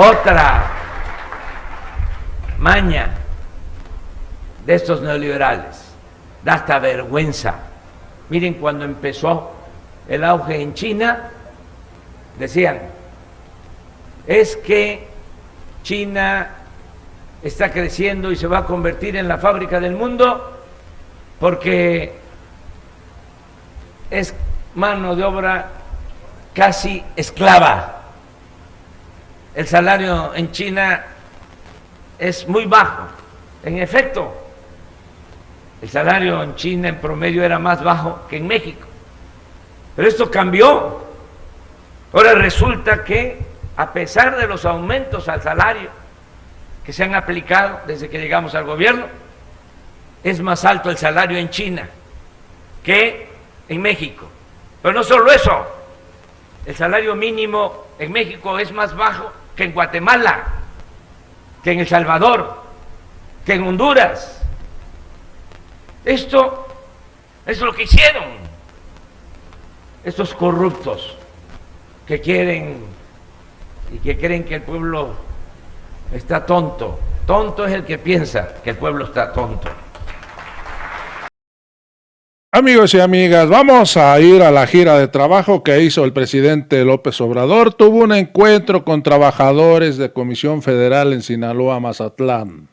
Otra maña de estos neoliberales, da hasta vergüenza. Miren, cuando empezó el auge en China, decían, es que China está creciendo y se va a convertir en la fábrica del mundo porque es mano de obra casi esclava. El salario en China es muy bajo. En efecto, el salario en China en promedio era más bajo que en México. Pero esto cambió. Ahora resulta que, a pesar de los aumentos al salario que se han aplicado desde que llegamos al gobierno, es más alto el salario en China que en México. Pero no solo eso, el salario mínimo en México es más bajo que en Guatemala, que en El Salvador, que en Honduras. Esto es lo que hicieron estos corruptos que quieren y que creen que el pueblo está tonto. Tonto es el que piensa que el pueblo está tonto. Amigos y amigas, vamos a ir a la gira de trabajo que hizo el presidente López Obrador. Tuvo un encuentro con trabajadores de Comisión Federal en Sinaloa, Mazatlán.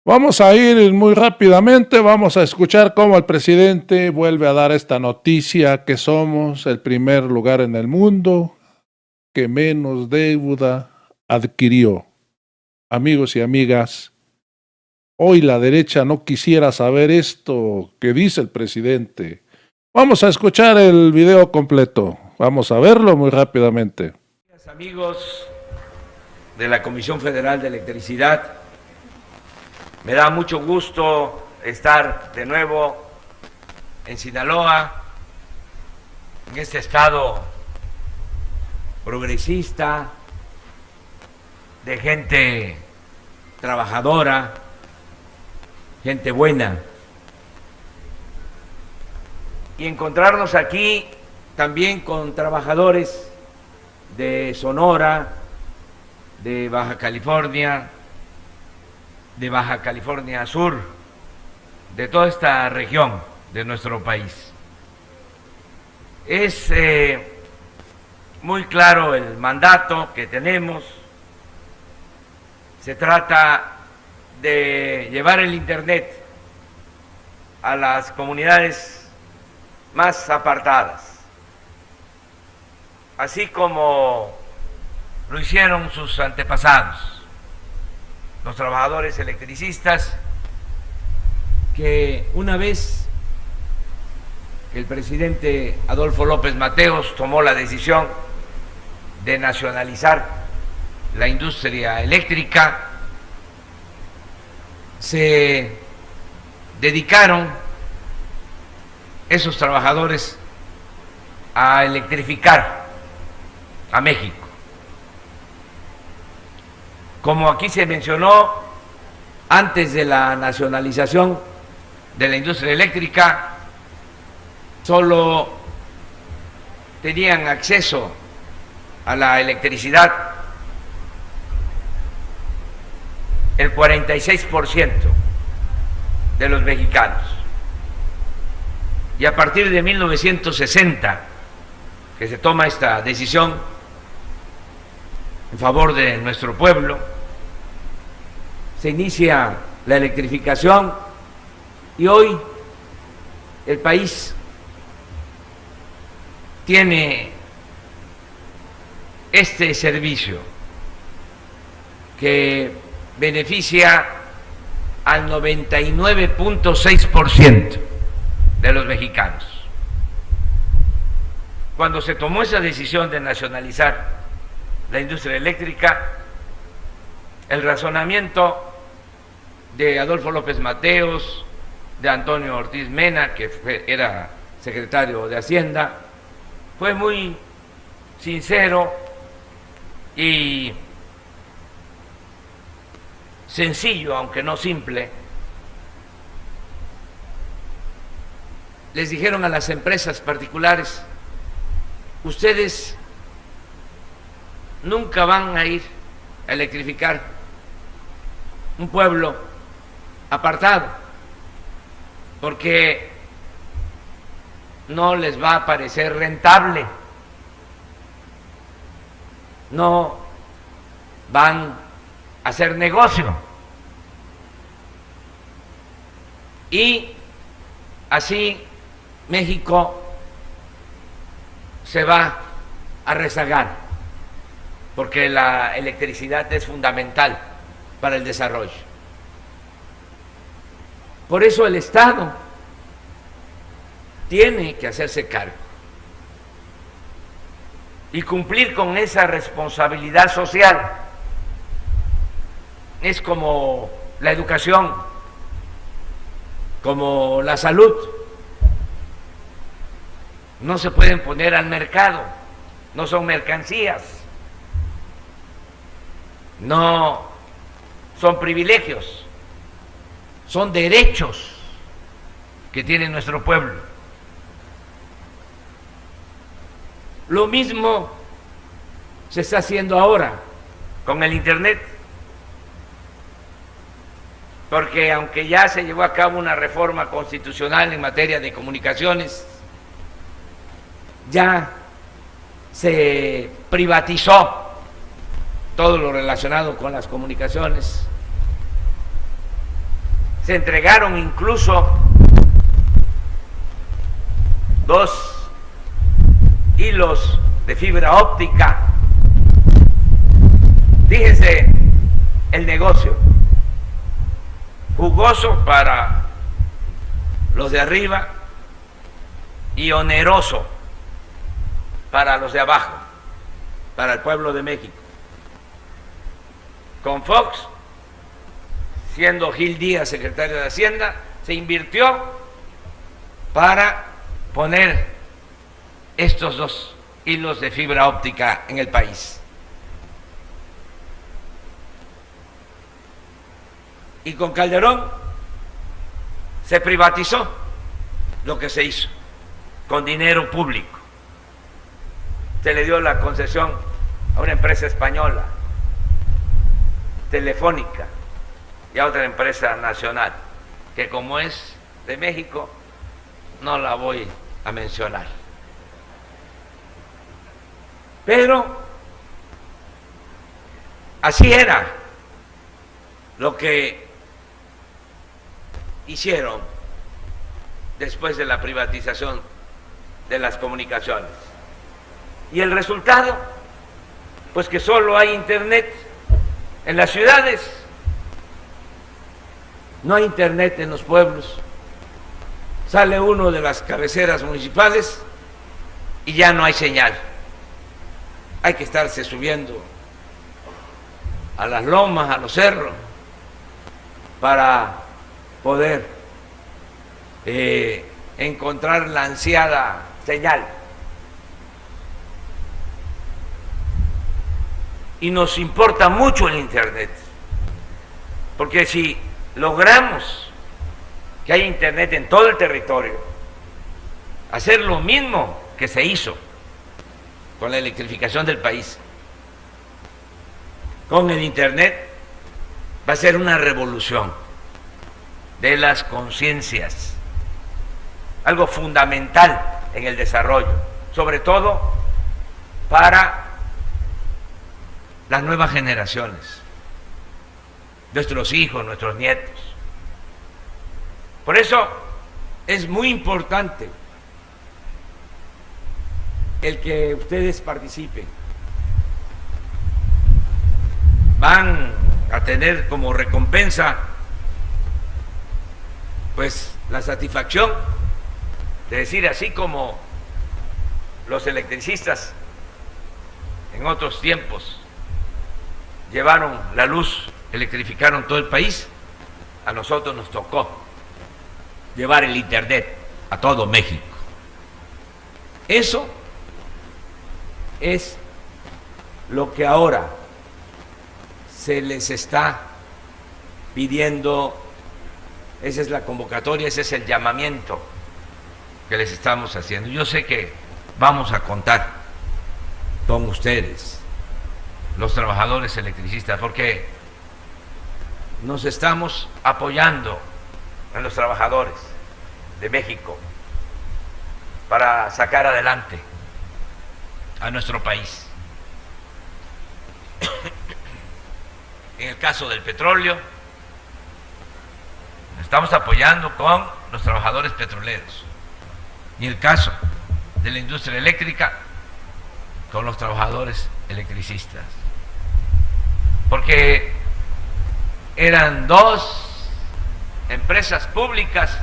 Vamos a ir muy rápidamente, vamos a escuchar cómo el presidente vuelve a dar esta noticia que somos el primer lugar en el mundo que menos deuda adquirió. Amigos y amigas, hoy la derecha no quisiera saber esto que dice el presidente. Vamos a escuchar el video completo. Vamos a verlo muy rápidamente. Amigos de la Comisión Federal de Electricidad, me da mucho gusto estar de nuevo en Sinaloa, en este estado progresista, de gente trabajadora, gente buena, y encontrarnos aquí también con trabajadores de Sonora, de Baja California, de Baja California Sur, de toda esta región de nuestro país. Es muy claro el mandato que tenemos. Se trata de llevar el Internet a las comunidades más apartadas, así como lo hicieron sus antepasados, los trabajadores electricistas, que una vez que el presidente Adolfo López Mateos tomó la decisión de nacionalizar la industria eléctrica, se dedicaron esos trabajadores a electrificar a México. Como aquí se mencionó, antes de la nacionalización de la industria eléctrica, solo tenían acceso a la electricidad el 46% de los mexicanos. Y a partir de 1960, que se toma esta decisión en favor de nuestro pueblo, se inicia la electrificación y hoy el país tiene este servicio que beneficia al 99.6% de los mexicanos. Cuando se tomó esa decisión de nacionalizar la industria eléctrica, el razonamiento de Adolfo López Mateos, de Antonio Ortiz Mena, que era secretario de Hacienda, fue muy sincero y sencillo, aunque no simple. Les dijeron a las empresas particulares: ustedes nunca van a ir a electrificar un pueblo apartado, porque no les va a parecer rentable, no van a hacer negocio, y así México se va a rezagar, porque la electricidad es fundamental para el desarrollo. Por eso el Estado tiene que hacerse cargo y cumplir con esa responsabilidad social. Es como la educación, como la salud. No se pueden poner al mercado, no son mercancías, no son privilegios, son derechos que tiene nuestro pueblo. Lo mismo se está haciendo ahora con el Internet, porque aunque ya se llevó a cabo una reforma constitucional en materia de comunicaciones, ya se privatizó todo lo relacionado con las comunicaciones, se entregaron incluso 2 hilos de fibra óptica. Fíjense el negocio, jugoso para los de arriba y oneroso para los de abajo, para el pueblo de México. Con Fox, siendo Gil Díaz secretario de Hacienda, se invirtió para poner estos 2 hilos de fibra óptica en el país. Y con Calderón se privatizó lo que se hizo con dinero público. Se le dio la concesión a una empresa española, Telefónica, y a otra empresa nacional, que como es de México, no la voy a mencionar. Pero así era lo que hicieron después de la privatización de las comunicaciones. Y el resultado, pues que solo hay internet en las ciudades, no hay internet en los pueblos. Sale uno de las cabeceras municipales y ya no hay señal. Hay que estarse subiendo a las lomas, a los cerros, para poder encontrar la ansiada señal. Y nos importa mucho el internet, porque si logramos que haya internet en todo el territorio, hacer lo mismo que se hizo con la electrificación del país, con el internet, va a ser una revolución de las conciencias, algo fundamental en el desarrollo, sobre todo para las nuevas generaciones, nuestros hijos, nuestros nietos. Por eso es muy importante el que ustedes participen. Van a tener como recompensa pues la satisfacción de decir, así como los electricistas en otros tiempos llevaron la luz, electrificaron todo el país, a nosotros nos tocó llevar el internet a todo México. Eso es lo que ahora se les está pidiendo, esa es la convocatoria, ese es el llamamiento que les estamos haciendo. Yo sé que vamos a contar con ustedes los trabajadores electricistas, porque nos estamos apoyando en los trabajadores de México para sacar adelante a nuestro país. En el caso del petróleo, estamos apoyando con los trabajadores petroleros. Y en el caso de la industria eléctrica, con los trabajadores electricistas. Porque eran dos empresas públicas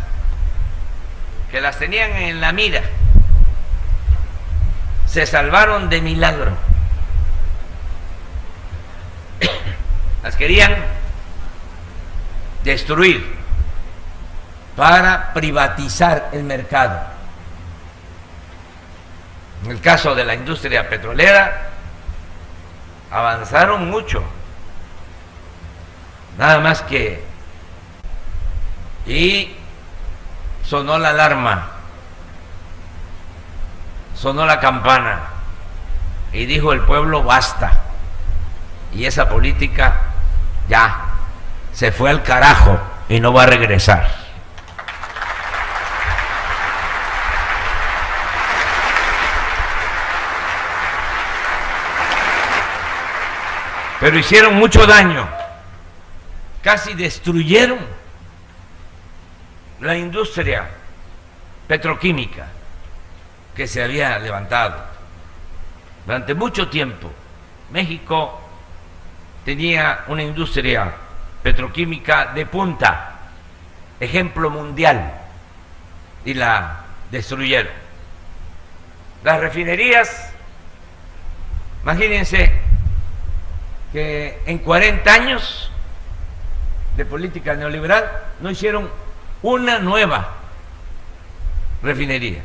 que las tenían en la mira. Se salvaron de milagro. Las querían destruir para privatizar el mercado. En el caso de la industria petrolera, avanzaron mucho. Nada más que... Y sonó la alarma, sonó la campana, y dijo el pueblo basta. Y esa política ya se fue al carajo y no va a regresar. Pero hicieron mucho daño, casi destruyeron la industria petroquímica que se había levantado. Durante mucho tiempo, México tenía una industria petroquímica de punta, ejemplo mundial, y la destruyeron. Las refinerías, imagínense que en 40 años de política neoliberal no hicieron una nueva refinería,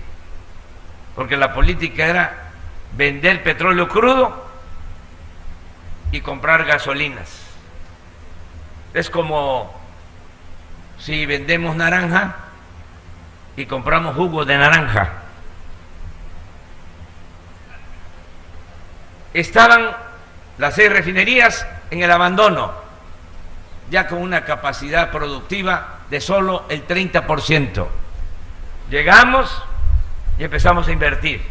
porque la política era vender petróleo crudo y comprar gasolinas. Es como si vendemos naranja y compramos jugo de naranja. Estaban las 6 refinerías en el abandono, ya con una capacidad productiva de solo el 30%. Llegamos y empezamos a invertir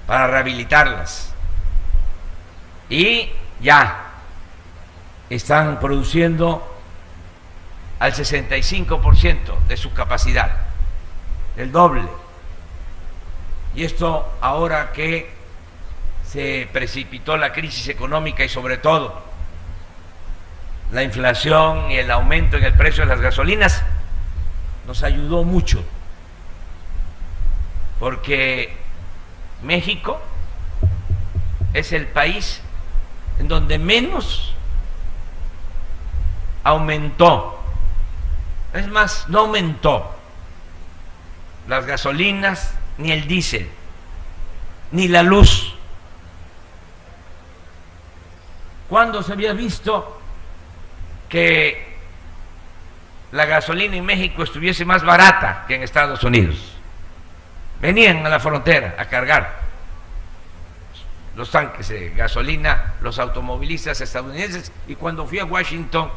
para rehabilitarlas. Y ya están produciendo al 65% de su capacidad, el doble. Y esto ahora que se precipitó la crisis económica y sobre todo la inflación y el aumento en el precio de las gasolinas, nos ayudó mucho, porque México es el país en donde menos aumentó, es más, no aumentó las gasolinas, ni el diésel, ni la luz. ¿Cuándo se había visto que la gasolina en México estuviese más barata que en Estados Unidos? Venían a la frontera a cargar los tanques de gasolina, los automovilistas estadounidenses, y cuando fui a Washington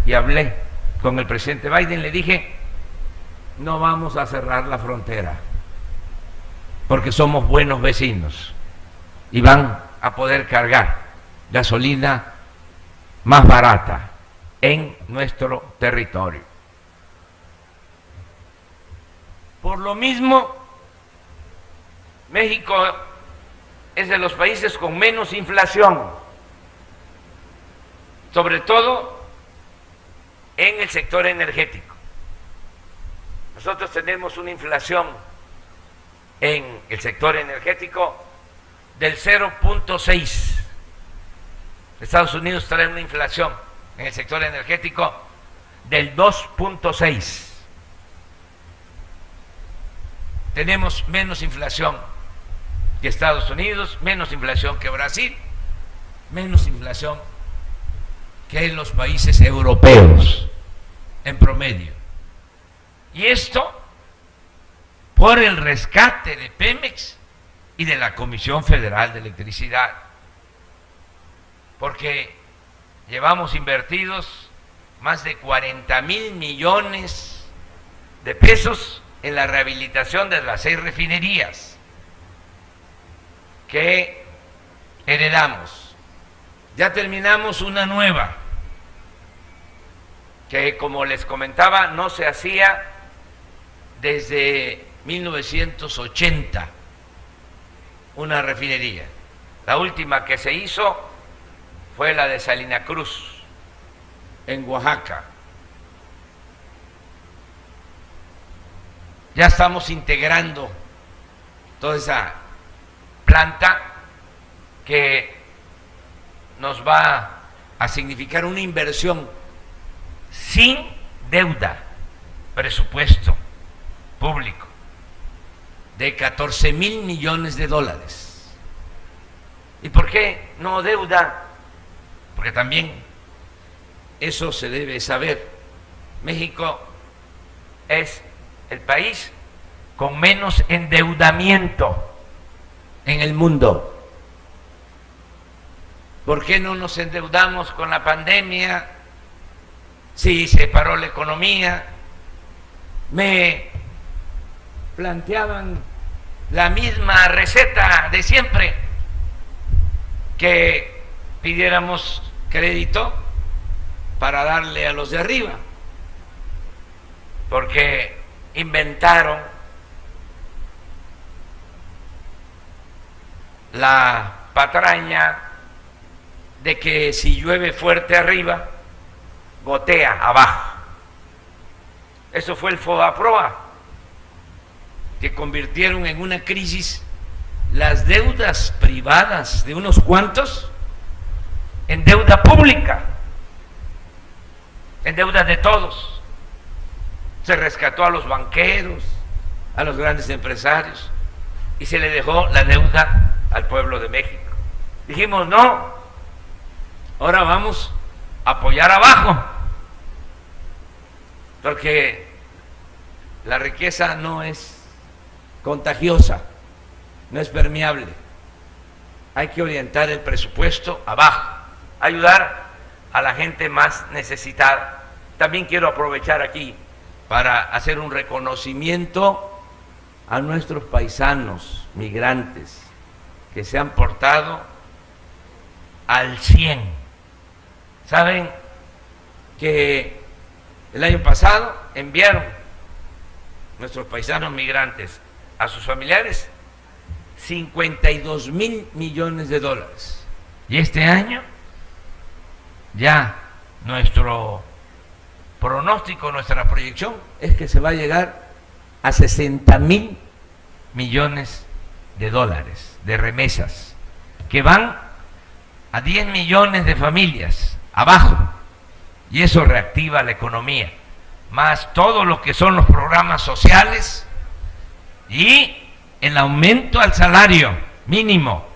y hablé con el presidente Biden, le dije: no vamos a cerrar la frontera, porque somos buenos vecinos y van a poder cargar gasolina más barata en nuestro territorio. Por lo mismo, México es de los países con menos inflación, sobre todo en el sector energético. Nosotros tenemos una inflación en el sector energético del 0.6. Estados Unidos trae una inflación en el sector energético del 2.6. Tenemos menos inflación que Estados Unidos, menos inflación que Brasil, menos inflación que los países europeos en promedio. Y esto por el rescate de Pemex y de la Comisión Federal de Electricidad. porque llevamos invertidos más de 40,000 millones de pesos en la rehabilitación de las 6 refinerías que heredamos. Ya terminamos una nueva, que como les comentaba, no se hacía desde 1980, una refinería. La última que se hizo fue la de Salina Cruz, en Oaxaca. Ya estamos integrando toda esa planta que nos va a significar una inversión sin deuda, presupuesto público de 14,000 millones de dólares. ¿Y por qué no deuda? Porque también eso se debe saber. México es el país con menos endeudamiento en el mundo. ¿Por qué no nos endeudamos con la pandemia? Sí, se paró la economía. Me planteaban la misma receta de siempre, que pidiéramos crédito para darle a los de arriba, porque inventaron la patraña de que si llueve fuerte arriba, gotea abajo. Eso fue el FOBAPROA, que convirtieron en una crisis las deudas privadas de unos cuantos en deuda pública, en deuda de todos. Se rescató a los banqueros, a los grandes empresarios, y se le dejó la deuda al pueblo de México. Dijimos, no, ahora vamos a apoyar abajo, porque la riqueza no es contagiosa, no es permeable. Hay que orientar el presupuesto abajo, ayudar a la gente más necesitada. También quiero aprovechar aquí para hacer un reconocimiento a nuestros paisanos migrantes que se han portado al 100. Saben que el año pasado enviaron nuestros paisanos migrantes a sus familiares 52,000 millones de dólares. Y este año ya nuestro pronóstico, nuestra proyección es que se va a llegar a 60,000 millones de dólares de remesas, que van a 10 millones de familias abajo, y eso reactiva la economía, más todo lo que son los programas sociales y el aumento al salario mínimo,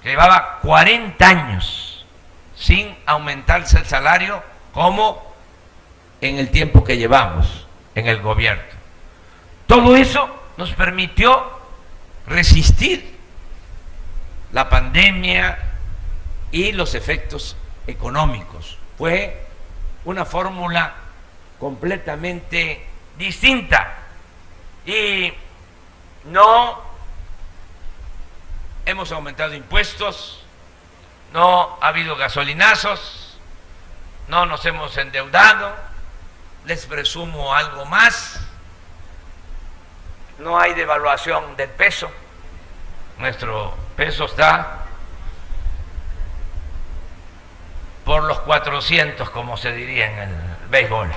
que llevaba 40 años sin aumentarse el salario como en el tiempo que llevamos en el gobierno. Todo eso nos permitió resistir la pandemia y los efectos económicos. Fue una fórmula completamente distinta, y no hemos aumentado impuestos, no ha habido gasolinazos, no nos hemos endeudado. Les presumo algo más: no hay devaluación del peso. Nuestro peso está por los 400, como se diría en el béisbol.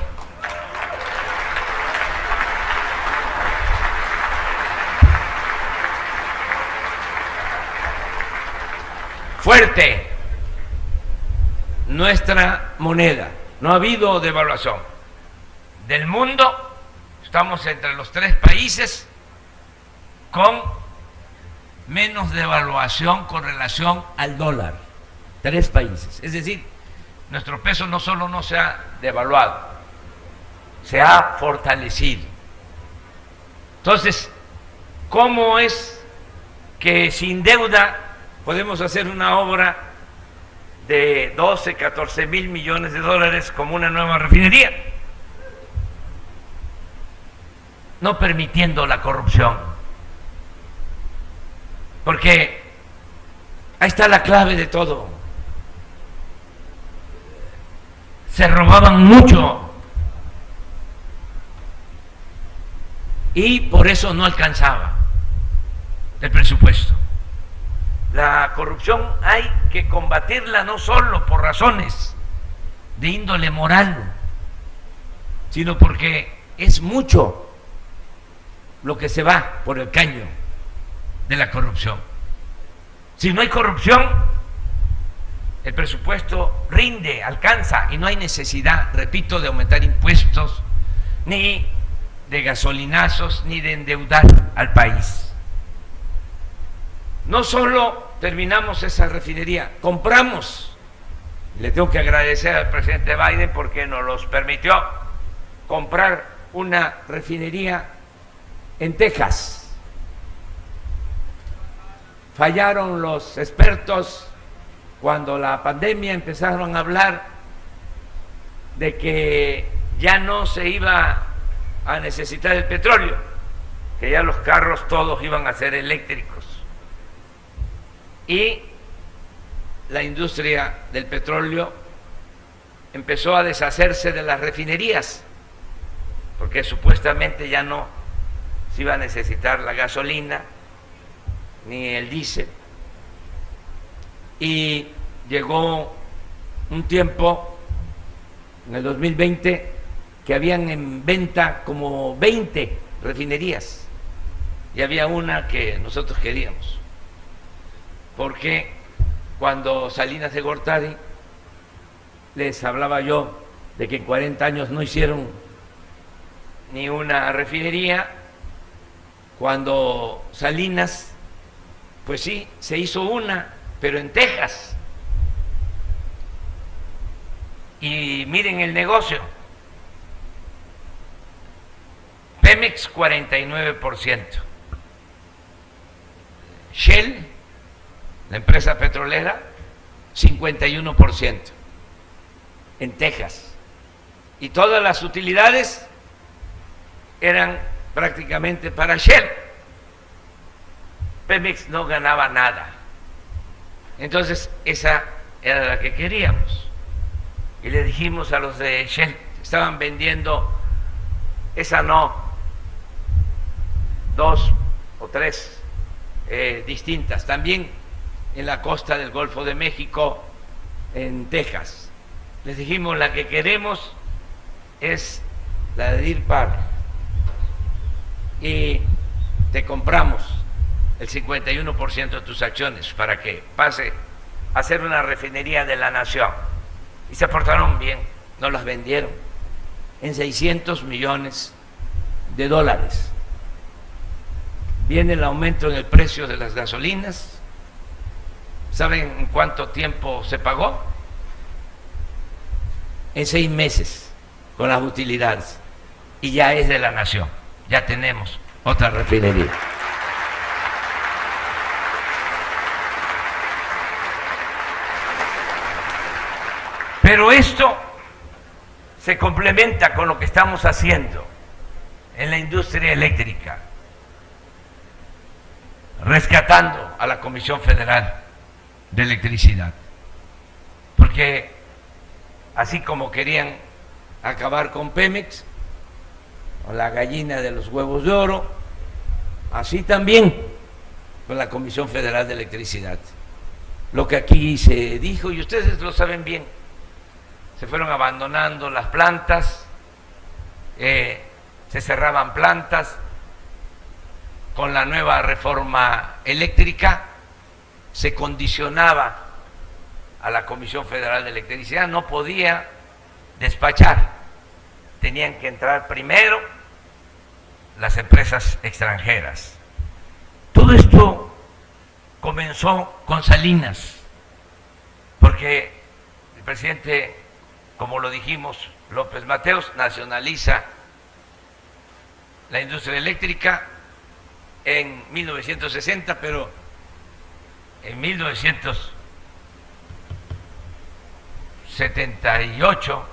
Fuerte nuestra moneda, no ha habido devaluación. Del mundo estamos entre los 3 países con menos devaluación con relación al dólar. 3 países. Es decir, nuestro peso no solo no se ha devaluado, se ha fortalecido. Entonces, ¿cómo es que sin deuda podemos hacer una obra de 12, 14 mil millones de dólares como una nueva refinería, no permitiendo la corrupción, porque ahí está la clave de todo. Se robaban mucho y por eso no alcanzaba el presupuesto. La corrupción hay que combatirla no solo por razones de índole moral, sino porque es mucho lo que se va por el caño de la corrupción. Si no hay corrupción, el presupuesto rinde, alcanza y no hay necesidad, repito, de aumentar impuestos, ni de gasolinazos, ni de endeudar al país. No solo terminamos esa refinería, compramos. Le tengo que agradecer al presidente Biden porque nos los permitió comprar una refinería en Texas. Fallaron los expertos cuando la pandemia, empezaron a hablar de que ya no se iba a necesitar el petróleo, que ya los carros todos iban a ser eléctricos. Y la industria del petróleo empezó a deshacerse de las refinerías, porque supuestamente ya no se iba a necesitar la gasolina ni el diésel. Y llegó un tiempo, en el 2020, que habían en venta como 20 refinerías y había una que nosotros queríamos, porque cuando Salinas de Gortari les hablaba yo de que en 40 años no hicieron ni una refinería, cuando Salinas, pues sí, se hizo una, pero en Texas. Y miren el negocio. Pemex 49%. Shell, la empresa petrolera, 51% en Texas. Y todas las utilidades eran prácticamente para Shell. Pemex no ganaba nada. Entonces, esa era la que queríamos. Y le dijimos a los de Shell, estaban vendiendo, esa no, 2 o 3 distintas, también en la costa del Golfo de México, en Texas. Les dijimos, la que queremos es la de Deer Park, y te compramos el 51% de tus acciones para que pase a ser una refinería de la nación. Y se portaron bien, nos las vendieron en $600 millones. Viene el aumento en el precio de las gasolinas. ¿Saben en cuánto tiempo se pagó? En 6 meses, con las utilidades. Y ya es de la nación, ya tenemos otra refinería. Pero esto se complementa con lo que estamos haciendo en la industria eléctrica, rescatando a la Comisión Federal de Electricidad. Porque así como querían acabar con Pemex, con la gallina de los huevos de oro, así también con la Comisión Federal de Electricidad. Lo que aquí se dijo, y ustedes lo saben bien, se fueron abandonando las plantas, se cerraban plantas. Con la nueva reforma eléctrica se condicionaba a la Comisión Federal de Electricidad, no podía despachar, tenían que entrar primero las empresas extranjeras. Todo esto comenzó con Salinas, porque el presidente, como lo dijimos, López Mateos, nacionaliza la industria eléctrica en 1960, pero en 1970 78,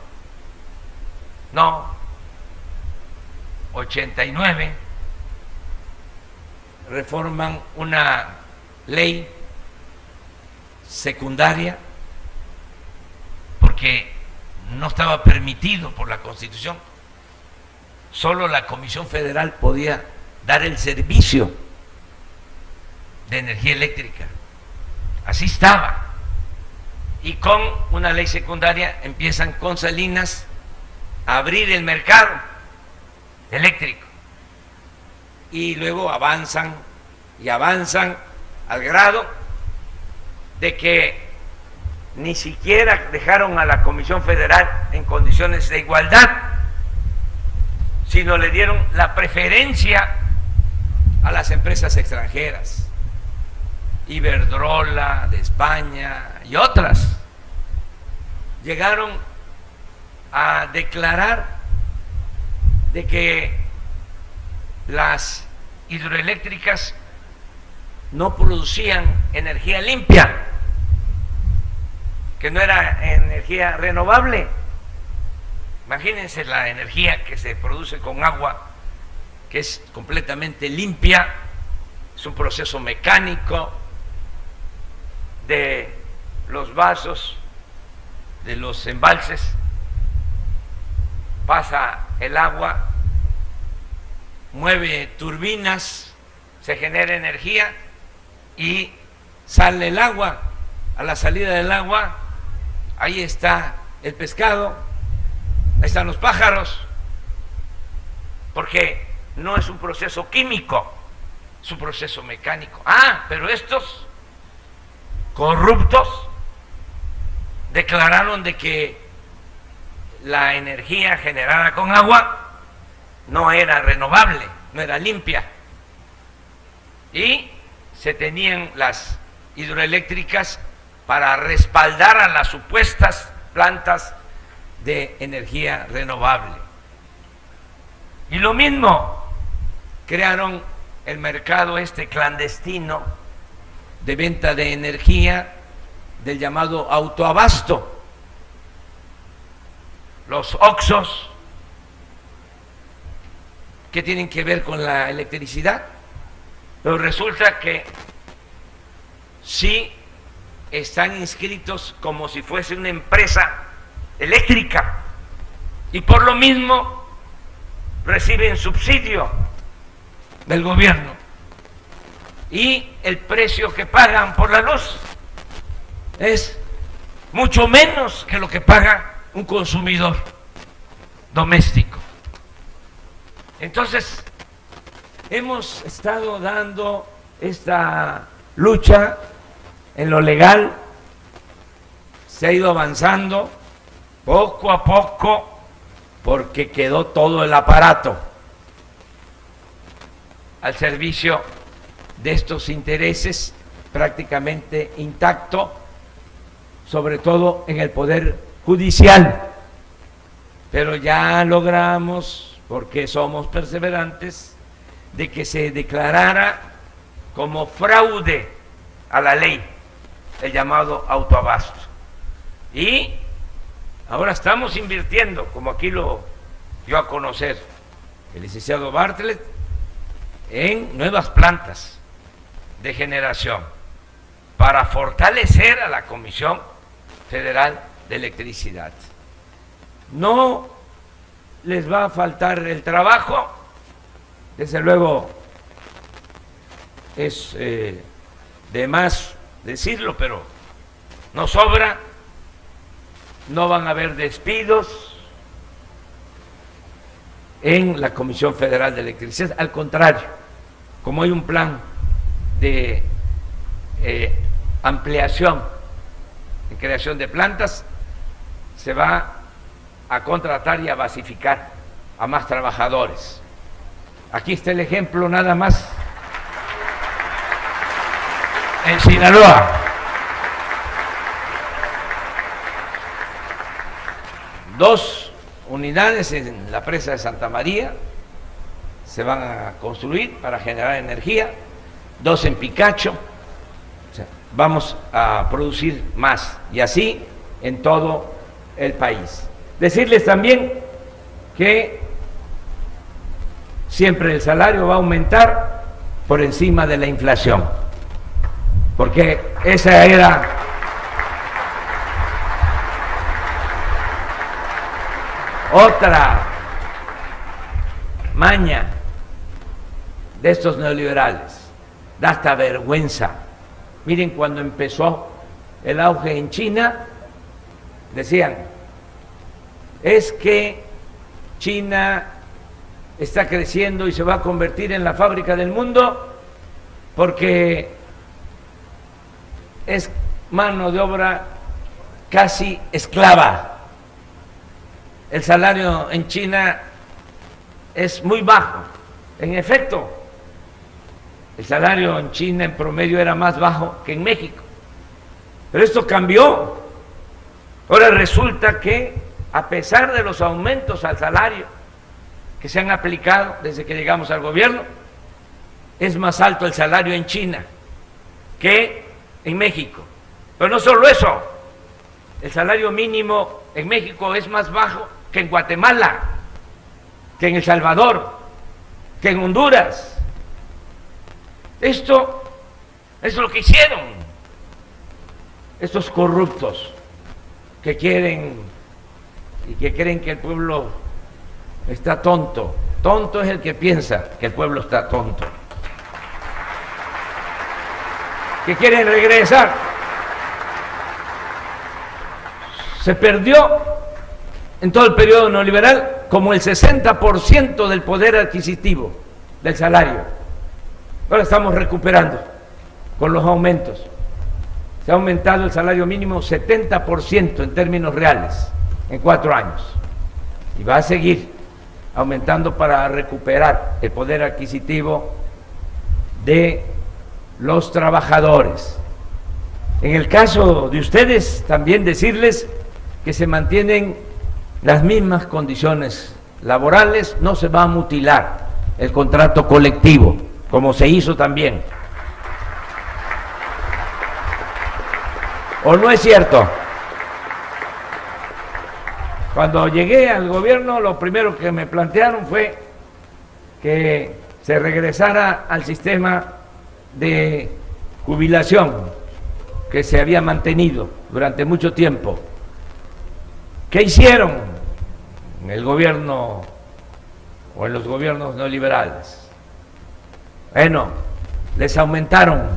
no, 89, reforman una ley secundaria porque no estaba permitido por la Constitución. Solo la Comisión Federal podía dar el servicio de energía eléctrica. Así estaba. Y con una ley secundaria empiezan con Salinas a abrir el mercado eléctrico. Y luego avanzan y avanzan al grado de que ni siquiera dejaron a la Comisión Federal en condiciones de igualdad, sino le dieron la preferencia a las empresas extranjeras, Iberdrola de España y otras. Llegaron a declarar de que las hidroeléctricas no producían energía limpia, que no era energía renovable. Imagínense la energía que se produce con agua, que es completamente limpia, es un proceso mecánico de los vasos, de los embalses, pasa el agua, mueve turbinas, se genera energía y sale el agua. A la salida del agua, ahí está el pescado, ahí están los pájaros, porque no es un proceso químico, es un proceso mecánico. Pero estos corruptos declararon de que la energía generada con agua no era renovable, no era limpia, y se tenían las hidroeléctricas para respaldar a las supuestas plantas de energía renovable. Y lo mismo, crearon el mercado clandestino de venta de energía del llamado autoabasto, los Oxxos, que tienen que ver con la electricidad, pero resulta que sí están inscritos como si fuese una empresa eléctrica y por lo mismo reciben subsidio del gobierno, y el precio que pagan por la luz es mucho menos que lo que paga un consumidor doméstico. Entonces, hemos estado dando esta lucha en lo legal, se ha ido avanzando poco a poco porque quedó todo el aparato al servicio de estos intereses prácticamente intacto, sobre todo en el Poder Judicial. Pero ya logramos, porque somos perseverantes, de que se declarara como fraude a la ley el llamado autoabasto. Y ahora estamos invirtiendo, como aquí lo dio a conocer el licenciado Bartlett, en nuevas plantas de generación para fortalecer a la Comisión Federal de Electricidad. No les va a faltar el trabajo, desde luego es de más decirlo, pero no sobra, no van a haber despidos en la Comisión Federal de Electricidad, al contrario, como hay un plan de ampliación y creación de plantas, se va a contratar y a basificar a más trabajadores. Aquí está el ejemplo nada más. En Sinaloa, dos unidades en la presa de Santa María se van a construir para generar energía, dos en Picacho. O sea, vamos a producir más, y así en todo el país. Decirles también que siempre el salario va a aumentar por encima de la inflación, porque esa era otra maña de estos neoliberales. Da hasta vergüenza. Miren, cuando empezó el auge en China, decían, es que China está creciendo y se va a convertir en la fábrica del mundo porque es mano de obra casi esclava. El salario en China es muy bajo. En efecto, el salario en China en promedio era más bajo que en México. Pero esto cambió. Ahora resulta que, a pesar de los aumentos al salario que se han aplicado desde que llegamos al gobierno, es más alto el salario en China que en México. Pero no solo eso, el salario mínimo en México es más bajo que en Guatemala, que en El Salvador, que en Honduras. Esto es lo que hicieron estos corruptos que quieren y que creen que el pueblo está tonto. Tonto es el que piensa que el pueblo está tonto. Que quieren regresar. Se perdió en todo el periodo neoliberal como el 60% del poder adquisitivo del salario. Ahora estamos recuperando con los aumentos. Se ha aumentado el salario mínimo 70% en términos reales en 4 años. Y va a seguir aumentando para recuperar el poder adquisitivo de los trabajadores. En el caso de ustedes, también decirles que se mantienen las mismas condiciones laborales, no se va a mutilar el contrato colectivo, como se hizo también. ¿O no es cierto? Cuando llegué al gobierno, lo primero que me plantearon fue que se regresara al sistema de jubilación que se había mantenido durante mucho tiempo. ¿Qué hicieron en el gobierno o en los gobiernos neoliberales? Bueno, les aumentaron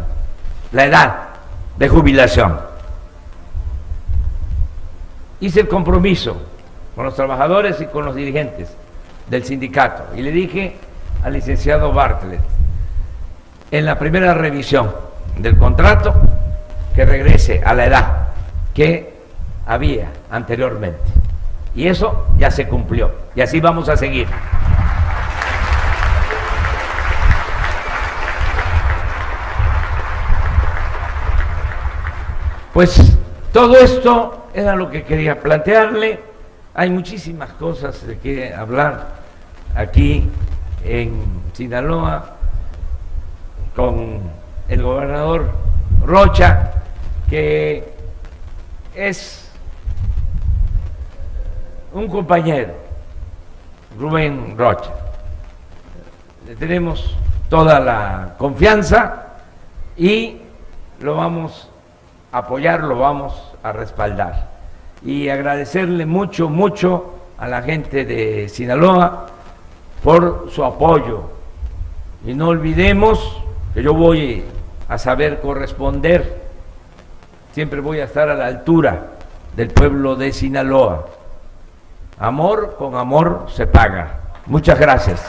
la edad de jubilación. Hice el compromiso con los trabajadores y con los dirigentes del sindicato y le dije al licenciado Bartlett, en la primera revisión del contrato, que regrese a la edad que había anteriormente. Y eso ya se cumplió. Y así vamos a seguir. Pues todo esto era lo que quería plantearle. Hay muchísimas cosas de que hablar aquí en Sinaloa con el gobernador Rocha, que es un compañero, Rubén Rocha. Le tenemos toda la confianza y lo vamos a apoyar, lo vamos a respaldar. Y agradecerle mucho, mucho a la gente de Sinaloa por su apoyo. Y no olvidemos que yo voy a saber corresponder, siempre voy a estar a la altura del pueblo de Sinaloa. Amor con amor se paga. Muchas gracias.